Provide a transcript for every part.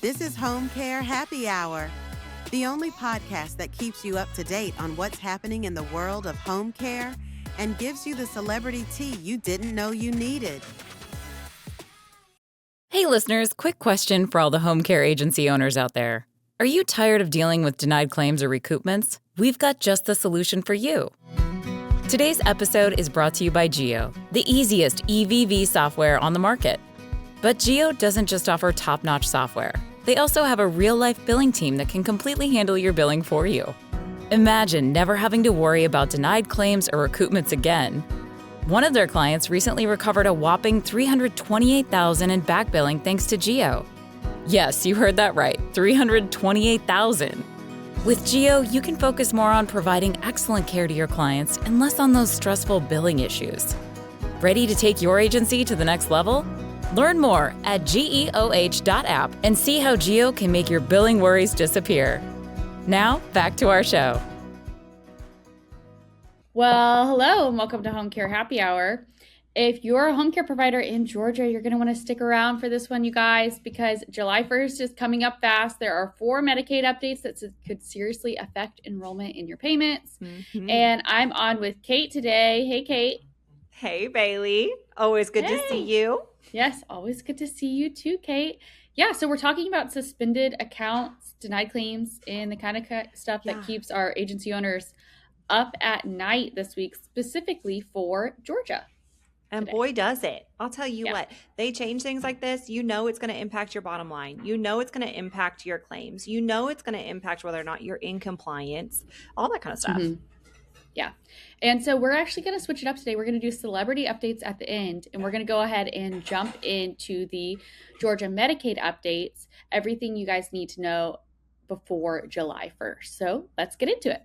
This is Home Care Happy Hour, the only podcast that keeps you up to date on what's happening in the world of home care and gives you the celebrity tea you didn't know you needed. Hey listeners, quick question for all the home care agency owners out there. Are you tired of dealing with denied claims or recoupments? We've got just the solution for you. Today's episode is brought to you by Geo, the easiest EVV software on the market. But Geo doesn't just offer top-notch software. They also have a real-life billing team that can completely handle your billing for you. Imagine never having to worry about denied claims or recoupments again. One of their clients recently recovered a whopping $328,000 in back billing thanks to Geo. Yes, you heard that right, $328,000. With Geo, you can focus more on providing excellent care to your clients and less on those stressful billing issues. Ready to take your agency to the next level? Learn more at geoh.app and see how Geo can make your billing worries disappear. Now, back to our show. Well, hello and welcome to Home Care Happy Hour. If you're a home care provider in Georgia, you're going to want to stick around for this one, you guys, because July 1st is coming up fast. There are 4 Medicaid updates that could seriously affect enrollment in your payments. And I'm on with Kate today. Hey, Kate. Hey, Bailey. Always good to see you. Yes, always good to see you too, Kate. Yeah, so we're talking about suspended accounts, denied claims, and the kind of stuff that keeps our agency owners up at night this week, specifically for Georgia. And today. Boy, does it. I'll tell you what, they change things like this. You know it's going to impact your bottom line. You know it's going to impact your claims. You know it's going to impact whether or not you're in compliance, all that kind of stuff. Yeah. And so we're actually going to switch it up today. We're going to do celebrity updates at the end, and we're going to go ahead and jump into the Georgia Medicaid updates, everything you guys need to know before July 1st. So let's get into it.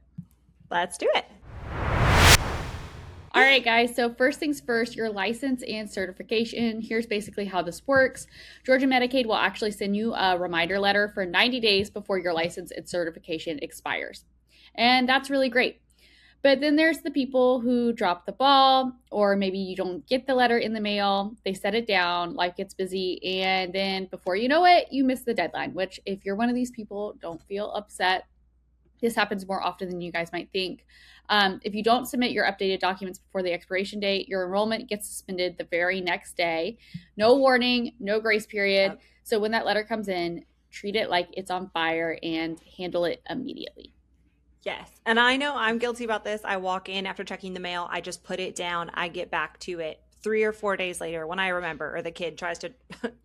Let's do it. All right, guys. So first things first, your license and certification. Here's basically how this works. Georgia Medicaid will actually send you a reminder letter for 90 days before your license and certification expires. And that's really great. But then there's the people who drop the ball, or maybe you don't get the letter in the mail. They set it down, life gets busy, and then before you know it, you miss the deadline, which if you're one of these people, don't feel upset. This happens more often than you guys might think. If you don't submit your updated documents before the expiration date, your enrollment gets suspended the very next day. No warning, no grace period. Yep. So when that letter comes in, treat it like it's on fire and handle it immediately. Yes. And I know I'm guilty about this. I walk in after checking the mail. I just put it down. I get back to it 3 or 4 days later when I remember, or the kid tries to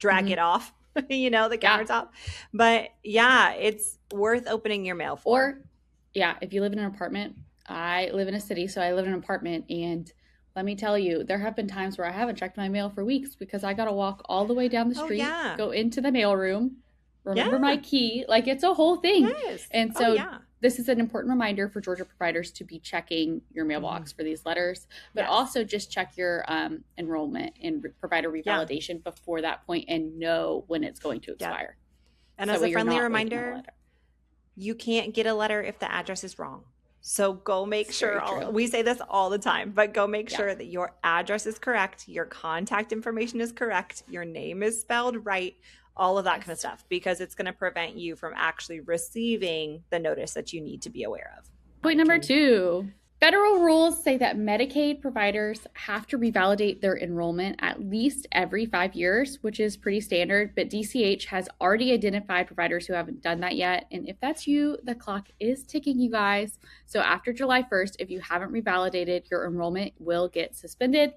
drag it off, the countertop. But yeah, it's worth opening your mail for. Or if you live in an apartment, I live in a city, so I live in an apartment, and let me tell you, there have been times where I haven't checked my mail for weeks because I got to walk all the way down the street, go into the mailroom, remember my key. Like, it's a whole thing. Yes. And so this is an important reminder for Georgia providers to be checking your mailbox for these letters, but also just check your enrollment and provider revalidation before that point and know when it's going to expire. And as a friendly reminder, you can't get a letter if the address is wrong. So go make sure, we say this all the time, but go make sure that your address is correct, your contact information is correct, your name is spelled right, all of that kind of stuff, because it's going to prevent you from actually receiving the notice that you need to be aware of. Point number 2. Federal rules say that Medicaid providers have to revalidate their enrollment at least every 5 years, which is pretty standard, but DCH has already identified providers who haven't done that yet. And if that's you, the clock is ticking, you guys. So after July 1st, if you haven't revalidated, your enrollment will get suspended.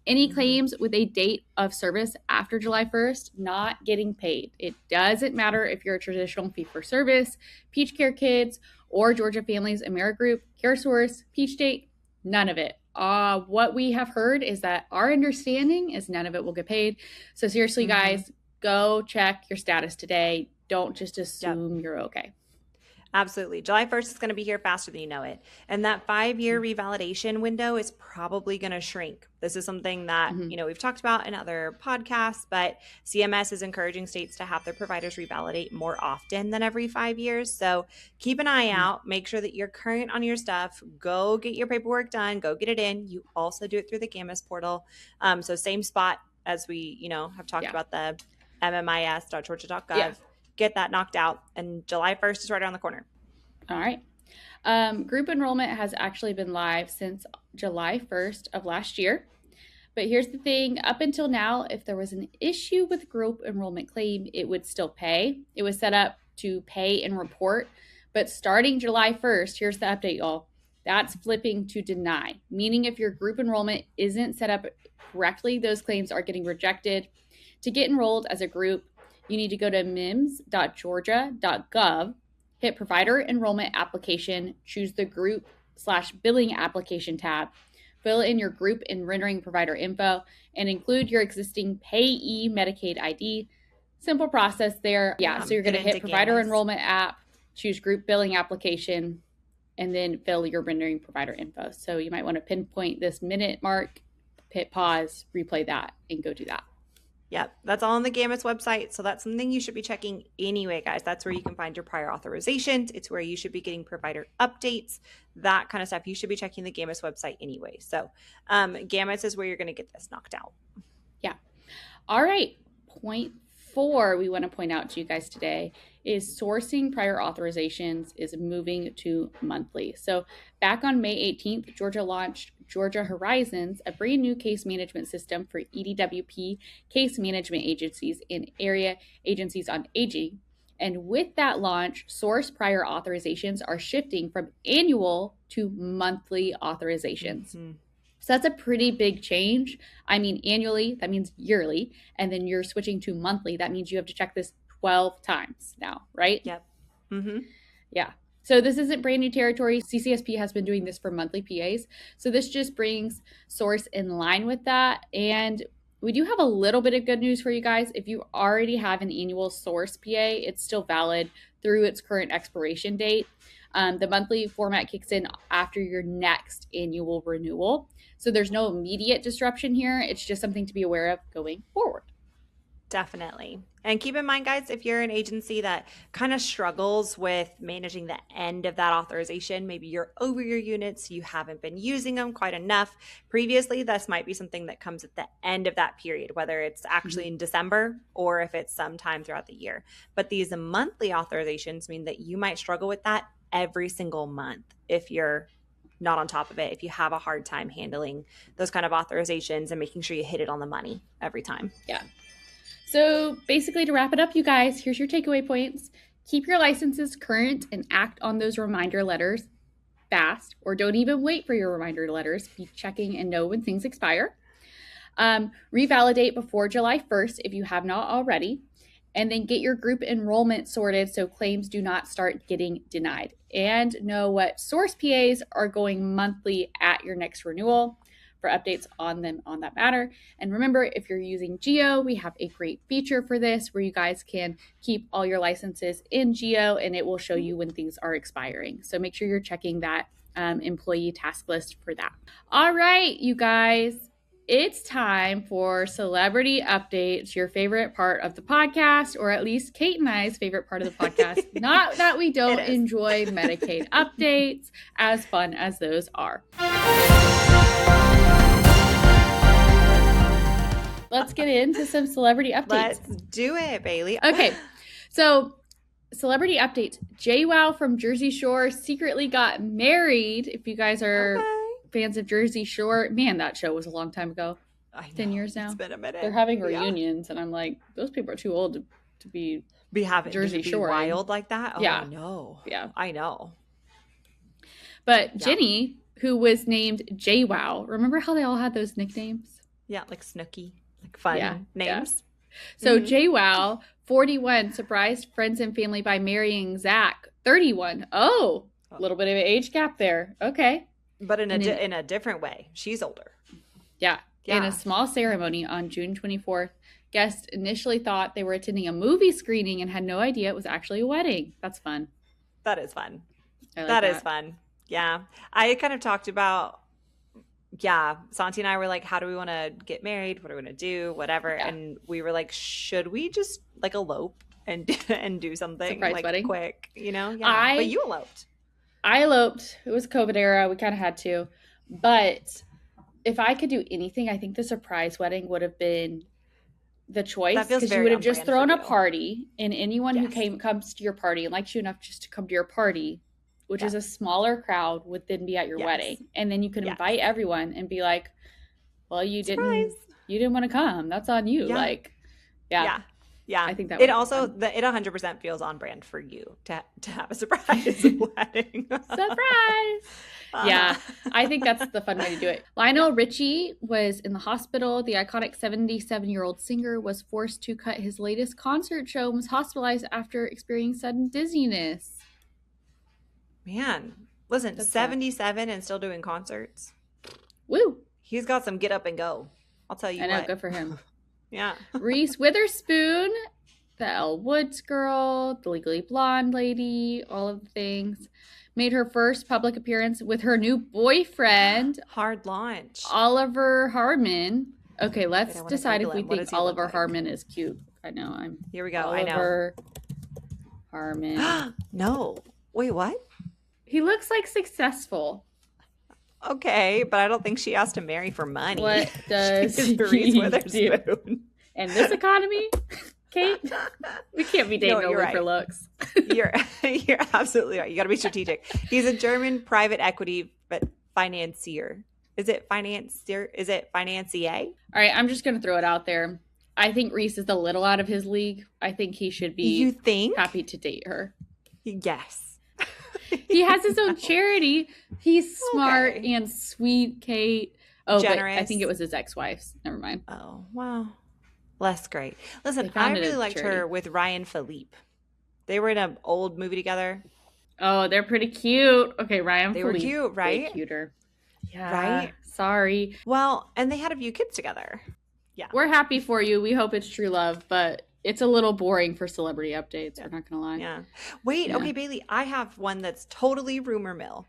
Any claims with a date of service after July 1st, not getting paid. It doesn't matter if you're a traditional fee-for-service, Peach Care Kids, or Georgia Families AmeriGroup, CareSource, Peach State, none of it. What we have heard is that our understanding is none of it will get paid. So seriously, guys, go check your status today. Don't just assume you're okay. Absolutely. July 1st is going to be here faster than you know it. And that 5-year revalidation window is probably going to shrink. This is something that, we've talked about in other podcasts, but CMS is encouraging states to have their providers revalidate more often than every 5 years. So keep an eye out. Make sure that you're current on your stuff. Go get your paperwork done. Go get it in. You also do it through the GAMIS portal. So same spot as we, have talked about the mmis.georgia.gov. get that knocked out. And July 1st is right around the corner. All right. Group enrollment has actually been live since July 1st of last year. But here's the thing, up until now, if there was an issue with group enrollment claim, it would still pay. It was set up to pay and report. But starting July 1st, here's the update, y'all. That's flipping to deny, meaning if your group enrollment isn't set up correctly, those claims are getting rejected. To get enrolled as a group, you need to go to mims.georgia.gov, hit Provider Enrollment Application, choose the Group/Billing Application tab, fill in your group and rendering provider info, and include your existing payee Medicaid ID. Simple process there. Yeah, so you're going to hit Provider Enrollment App, choose Group Billing Application, and then fill your rendering provider info. So you might want to pinpoint this minute mark, hit pause, replay that, and go do that. Yep, that's all on the GAMIS website. So that's something you should be checking anyway, guys. That's where you can find your prior authorizations. It's where you should be getting provider updates, that kind of stuff. You should be checking the GAMIS website anyway. So GAMIS is where you're going to get this knocked out. Yeah. All right. Point 4 we want to point out to you guys today is sourcing prior authorizations is moving to monthly. So back on May 18th, Georgia launched Georgia Horizons, a brand new case management system for EDWP case management agencies and area agencies on aging. And with that launch, source prior authorizations are shifting from annual to monthly authorizations. Mm-hmm. So that's a pretty big change. I mean, annually, that means yearly. And then you're switching to monthly. That means you have to check this 12 times now, right? Yep. Mm-hmm. Yeah. So this isn't brand new territory. CCSP has been doing this for monthly PAs. So this just brings source in line with that. And we do have a little bit of good news for you guys. If you already have an annual source PA, it's still valid through its current expiration date. The monthly format kicks in after your next annual renewal. So there's no immediate disruption here. It's just something to be aware of going forward. Definitely. And keep in mind, guys, if you're an agency that kind of struggles with managing the end of that authorization, maybe you're over your units, you haven't been using them quite enough previously, this might be something that comes at the end of that period, whether it's actually in December or if it's sometime throughout the year. But these monthly authorizations mean that you might struggle with that every single month if you're not on top of it, if you have a hard time handling those kind of authorizations and making sure you hit it on the money every time. Yeah. So basically, to wrap it up, you guys, here's your takeaway points. Keep your licenses current and act on those reminder letters fast, or don't even wait for your reminder letters. Be checking and know when things expire. Revalidate before July 1st if you have not already. And then get your group enrollment sorted so claims do not start getting denied. And know what source PAs are going monthly at your next renewal for updates on them on that matter. And remember, if you're using Geo, we have a great feature for this where you guys can keep all your licenses in Geo and it will show you when things are expiring. So make sure you're checking that employee task list for that. All right, you guys, it's time for celebrity updates, your favorite part of the podcast, or at least Kate and I's favorite part of the podcast. Not that we don't enjoy Medicaid updates, as fun as those are. Let's get into some celebrity updates. Let's do it, Bailey. Okay, so celebrity updates. JWoww from Jersey Shore secretly got married. If you guys are fans of Jersey Shore, man, that show was a long time ago. 10 years now. It's been a minute. They're having reunions, and I'm like, those people are too old to be having Jersey Shore wild like that. Oh, yeah, I know. Yeah, I know. But Jenny, who was named JWoww, remember how they all had those nicknames? Yeah, like Snooki. Like fun names. Yeah. So JWoww, 41, surprised friends and family by marrying Zach, 31. Oh, a little bit of an age gap there. Okay. But in a different way. She's older. Yeah. In a small ceremony on June 24th, guests initially thought they were attending a movie screening and had no idea it was actually a wedding. That's fun. That is fun. That is fun. Yeah. I kind of talked about Santi and I were like, how do we want to get married? What are we going to do? Whatever. Yeah. And we were like, should we just like elope and do something surprise like wedding? Quick, you know? Yeah. But you eloped. I eloped. It was COVID era. We kind of had to. But if I could do anything, I think the surprise wedding would have been the choice, That feels because you very would have on just brand for thrown a you. party, and anyone who Yes. comes to your party and likes you enough just to come to your party, which is a Yes. smaller crowd, would then be at your Yes. wedding, and then you can Yes. invite everyone and be like, well, you Surprise. didn't want to come, that's on you. Yeah. like yeah Yeah. I think that it would also be fun. it 100% feels on brand for you to have a surprise wedding. Surprise. Yeah, I think that's the fun way to do it. Lionel Richie was in the hospital. The iconic 77-year-old singer was forced to cut his latest concert show and was hospitalized after experiencing sudden dizziness. Man, listen, That's 77 and still doing concerts. Woo! He's got some get up and go. I'll tell you I know, what. good for him. Yeah. Reese Witherspoon, the Elle Woods girl, the Legally Blonde lady, all of the things, made her first public appearance with her new boyfriend, Hard launch. Oliver Harmon. Okay, let's wanna decide if Google we him. What think does he look Oliver like? Harmon is cute. I know, Here we go. Oliver Harmon. I know. No. Wait, what? He looks like successful. Okay, but I don't think she has to marry for money. What does She's he Reese do? Witherspoon. In this economy, Kate, we can't be dating No, only you're right. for looks. You're absolutely right. You got to be strategic. He's a German private equity financier. Is it financier? Is it financier? All right, I'm just going to throw it out there. I think Reese is a little out of his league. I think he should be You think? happy to date her. Yes. He has his own charity. He's smart Okay. and sweet, Kate. Oh, Generous. but I think it was his ex-wife's. Never mind. Oh, wow. Less great. Listen, They I founded really a liked charity. her with Ryan Philippe. They were in an old movie together. Oh, they're pretty cute. Okay, Ryan. They were Philippe, cute, way right? cuter. Yeah. Right? Sorry. Well, and they had a few kids together. Yeah. We're happy for you. We hope it's true love, but it's a little boring for celebrity updates. We're not going to lie. Yeah. Wait, Yeah. okay, Bailey, I have one that's totally rumor mill.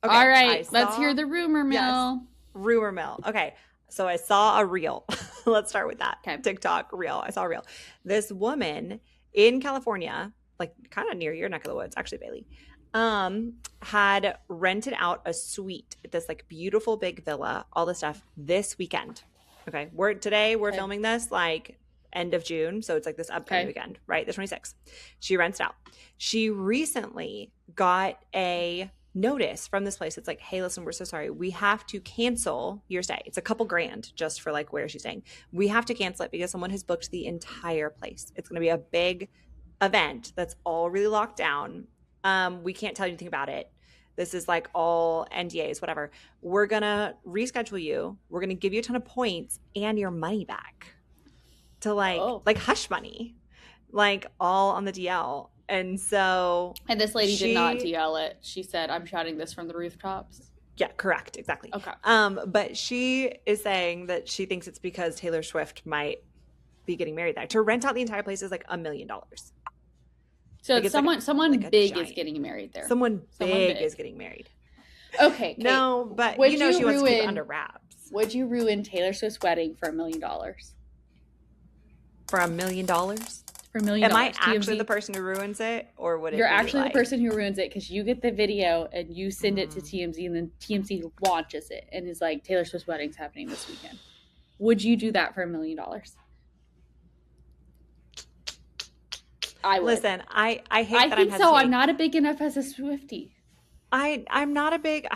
Okay, All right, I let's saw- hear the rumor mill. Yes. Rumor mill. Okay. So I saw a reel. Let's start with that. Okay. TikTok reel. I saw a reel. This woman in California, like kind of near your neck of the woods, actually, Bailey, had rented out a suite at this like beautiful big villa, all this stuff this weekend. Okay. We're Okay. filming this like end of June. So it's like this upcoming Okay. weekend, right? The 26th. She rents it out. She recently got a notice from this place. It's like, hey, listen, we're so sorry. We have to cancel your stay. It's a couple grand just for like where she's staying. We have to cancel it because someone has booked the entire place. It's going to be a big event that's all really locked down. We can't tell you anything about it. This is like all NDAs, whatever. We're going to reschedule you. We're going to give you a ton of points and your money back to like hush money, like all on the DL. And so And this lady did not she- DL it. She said, I'm shouting this from the rooftops. yeah, correct. Exactly. Okay. But she is saying that she thinks it's because Taylor Swift might be getting married there. To rent out the entire place is like $1 million. So Like, it's like someone like a big is giant- getting married there. Someone big big. is getting married. Okay. Kate, No, but would you know you she wants to keep it ruin- under wraps. Would you ruin Taylor Swift's wedding for $1 million? For $1 million? For $1 million. Am I actually TMZ? the person who ruins it, or would it You're be actually like, the person who ruins it because you get the video and you send it to TMZ and then TMZ launches it and is like, Taylor Swift's wedding's happening this weekend. Would you do that for $1 million? I would. Listen, I hate I that I'm think so. hesitating. I'm not a big enough as a Swiftie. I'm not a big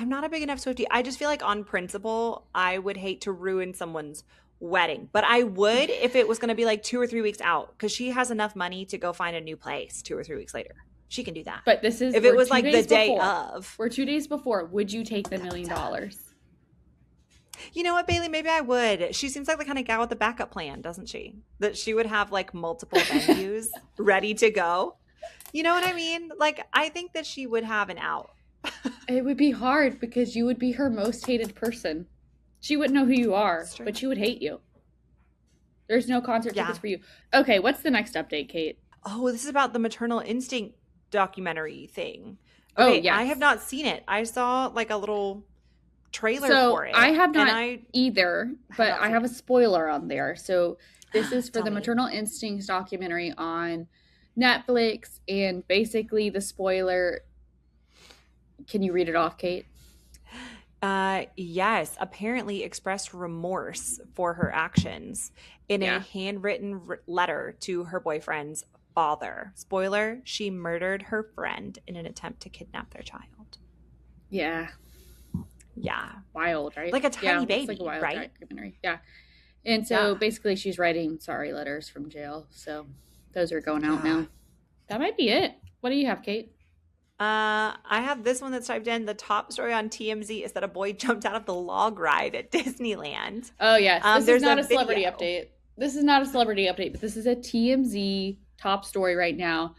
enough Swiftie. I just feel like on principle, I would hate to ruin someone's wedding. But I would if it was going to be like 2 or 3 weeks out, because she has enough money to go find a new place 2 or 3 weeks later. She can do that. But this is if it we're was 2 like the days day before. of. We're 2 days before. Would you take the $1 million? You know what, Bailey? Maybe I would. She seems like the kind of gal with a backup plan, doesn't she? That she would have like multiple venues ready to go. You know what I mean? Like, I think that she would have an out. It would be hard because you would be her most hated person. She wouldn't know who you are, That's true. but she would hate you. There's no concert Yeah. tickets for you. Okay, what's the next update, Kate? Oh, this is about the maternal instinct documentary thing. Oh, Okay, yes. I have not seen it. I saw like a little trailer So for it. I have not and either, but not I seen have a spoiler on there. So this is for Tell the me. Maternal Instincts documentary on Netflix, and basically the spoiler. Can you read it off, Kate? Yes, apparently expressed remorse for her actions in a handwritten letter to her boyfriend's father. Spoiler, she murdered her friend in an attempt to kidnap their child. Yeah. Yeah. Wild, right? Like a tiny baby, it's like a wild right? documentary. Yeah. And so basically she's writing sorry letters from jail. So those are going out now. That might be it. What do you have, Kate? I have this one that's typed in. The top story on TMZ is that a boy jumped out of the log ride at Disneyland. Oh, yes. This is not a celebrity video. update. This is not a celebrity update, but this is a TMZ top story right now.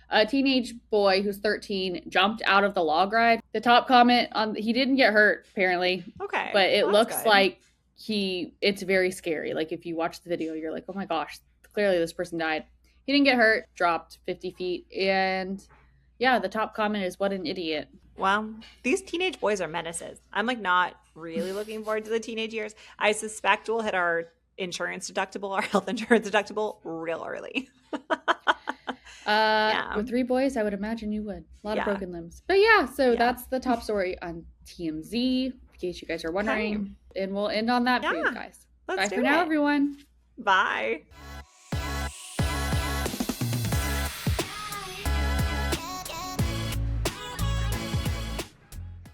A teenage boy who's 13 jumped out of the log ride. The top comment on he didn't get hurt apparently. Okay. But it looks good. like it's very scary. Like if you watch the video, you're like, "Oh my gosh, clearly this person died." He didn't get hurt, dropped 50 feet, and yeah, the top comment is what an idiot. Well, these teenage boys are menaces. I'm like not really looking forward to the teenage years. I suspect we'll hit our insurance deductible, our health insurance deductible real early. With 3 boys, I would imagine you would. A lot of broken limbs. But yeah, so that's the top story on TMZ, in case you guys are wondering. Okay. And we'll end on that for you guys. Bye for now, everyone. Bye.